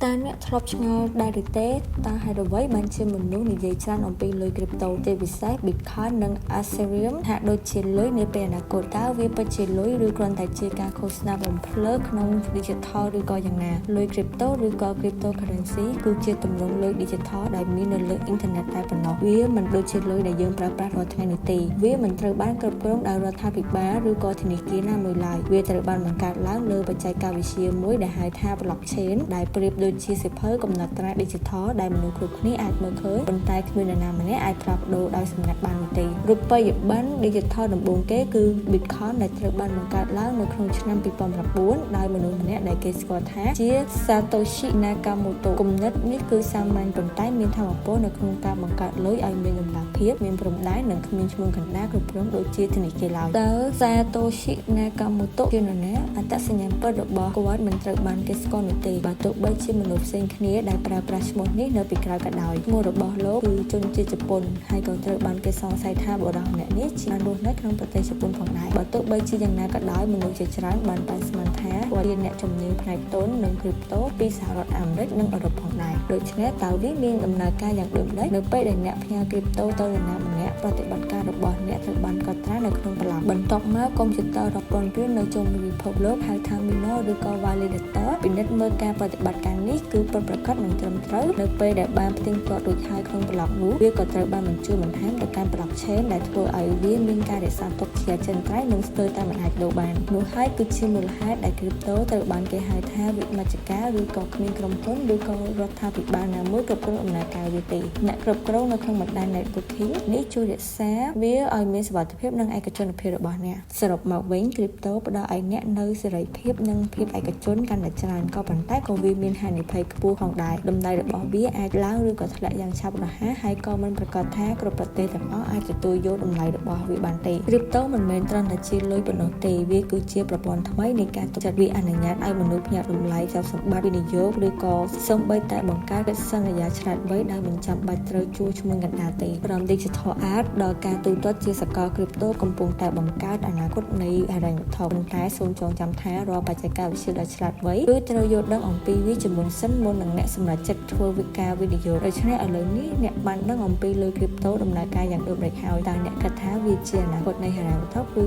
Taអ្នកធ្លាប់ឆ្ងល់ដែរឬទេតើហេតុអ្វីបានជាមនុស្សនិយាយច្រើនអំពីលុយគ្រីបតូជាពិសេស Bitcoin និង Ethereum ហាក់ដូចជាលុយនាពេលអនាគតតើវាពិតជាលុយឬគ្រាន់តែជាការឃោសនាបំភ្លឺក្នុង Digital ឬក៏យ៉ាងណាលុយគ្រីបតូឬក៏ Cryptocurrency គឺជាទម្រង់លុយ Digital ដែលមាននៅលើអ៊ីនធឺណិតតែប៉ុណ្ណោះវាមិនដូចជាលុយដែលយើងប្រើប្រាស់រាល់ថ្ងៃនោះទេវាមិនត្រូវបានគ្រប់គ្រងដោយរដ្ឋាភិបាលឬក៏ធនាគារណាមួយឡើយវាត្រូវបានបង្កើតឡើងលើបច្ចេកវិទ្យាមួយដែលហៅថា Blockchain ដែលប្រៀបដូចជាសៀវភៅកំណត់ត្រា Digital ដែលមនុស្សគ្រប់គ្នាអាចមើលឃើញប៉ុន្តែគ្មាននរណាម្នាក់អាចផ្លាស់ប្ដូរដោយសម្ងាត់បាននោះទេរូបិយប័ណ្ណ Digital ដំបូងគេគឺ Bitcoin ដែលត្រូវបានបង្កើតឡើងនៅក្នុងឆ្នាំ2009ដោយមនុស្សម្នាក់ដែលគេស្គាល់ថាជា Satoshi Nakamoto គំនិតនេះគឺសាមញ្ញប៉ុន្តែមានថាមពលនៅក្នុងការបង្កើតលុយឲ្យមានតម្លាភាពមានព្រំដែននិងគ្មានឈ្មោះកណ្ដាលគ្រប់គ្រងដូចជាធនាគារឡើយតើ Satoshi Nakamoto ជានរណាអត្តសញ្ញាណពិតរបស់គាត់មិនត្រូវបានគេស្គាល់នោះទេបើទោះបីជាមនុស្សផ្សេងគ្នាដែលប្រើប្រាស់ឈ្មោះនេះនៅពីក្រោយក៏ដោយឈ្មោះរបស់លោកគឺជនជាតិជប៉ុនហើយក៏ត្រូវបានគេសង្ស័យថាបុរសម្នាក់នេះបានរស់នៅក្នុងប្រទេសជប៉ុនផងដែរបើទោះបីជាយ៉ាងណាក៏ដោយមនុស្សជាច្រើនបានប៉ាន់ស្មានថាគាត់ជាអ្នកជំនាញផ្នែកទុននិងគ្រីបតូពីសហរដ្ឋអាមេរិកនិងអឺរ៉ុបផងដែរដូច្នេះតើវាមានដំណើរការយ៉ាងដូចម្តេចនៅពេលដែលអ្នកផ្ញើគ្រីបតូទៅនរណាម្នាក់ប្រតិបត្តិការរបស់អ្នកត្រូវបានកត់ត្រានៅក្នុងប្លុកបន្ទាប់មកកុំព្យូទ័ររាប់ពាន់គ្រឿងនៅជុំវិញពិភពលោកហៅថា Miner ឬក៏ Validator ពិនិត្យមើលការប្រតិបត្តិការនេះគឺពិតប្រាកដនិងត្រឹមត្រូវនៅពេលដែលបានផ្ទៀងផ្ទាត់រួចហើយក្នុងប្លុកនោះវាក៏ត្រូវបានបញ្ចូលបន្ថែមទៅកាន់ Blockchain ដែលធ្វើឲ្យវាមានការរក្សាទុកជាអចិន្ត្រៃយ៍និងស្ទើរតែមិនអាចដូរបាននោះហើយគឺជាមូលហេតុដែលគ្រីបតូត្រូវបានគេហៅថាវិមជ្ឈការឬក៏គ្មានក្រុមហ៊ុនឬក៏រដ្ឋាភិបាលណាមួយគ្រប់គ្រងដំណើរការវាទេអ្នកគ្រប់គ្រងនៅក្នុងបណ្ដាញ Networking នេះជួយរក្សាវាឲ្យមានសុវត្ថិភាពនិងឯកជនភាពរបស់អ្នកសរុបមកវិញគ្រីបតូផ្ដល់ឲ្យអ្នកនូវសេរីភាពនិងភាពឯកជនកាន់តែច្រើនក៏ប៉ុន្តែក៏វាមានហានិភ័យខ្ពស់ផងដែរតម្លៃរបស់វាអាចឡើងឬក៏ធ្លាក់យ៉ាងឆាប់រហ័សហើយក៏មិនប្រកាសថាគ្រប់ប្រទេសទាំងអស់អាចទទួលយកតម្លៃរបស់វាបានទេគ្រីបតូមិនមែនត្រឹមតែជាលុយប៉ុណ្ណោះទេវាគឺជាប្រព័ន្ធថ្មីនៃការទុកចិត្តវាអនុញ្ញាតឲ្យមនុស្សផ្ញើតម្លៃទ្រព្យសម្បត្តិវិនិយោគឬក៏សូម្បីតែបង្កើតកិច្ចសន្យាឆ្លាតវៃដោយមិនចាំបាច់ត្រូវជួឈ្មោះកណ្ដាលទេព្រម Digital Art ដល់ការទូទាត់ជាសកលគ្រីបតូកំពុងតែបង្កើតអនាគតនៃហិរញ្ញវត្ថុប៉ុន្តែសូមចងចាំថារាល់បច្ចេកវិទ្យាដ៏ឆ្លាតវៃគឺត្រូវយល់ដឹងអំពីវាជាមុនសិនមុននឹងអ្នកសម្រេចចិត្តធ្វើការវិនិយោគដូច្នេះឥឡូវនេះអ្នកបានដឹងអំពីលុយគ្រីបតូដំណើរការយ៉ាងដូចម្តេចហើយតើអ្នកគិតថាវាជាអនាគតនៃហិរញ្ញវត្ថុឬក៏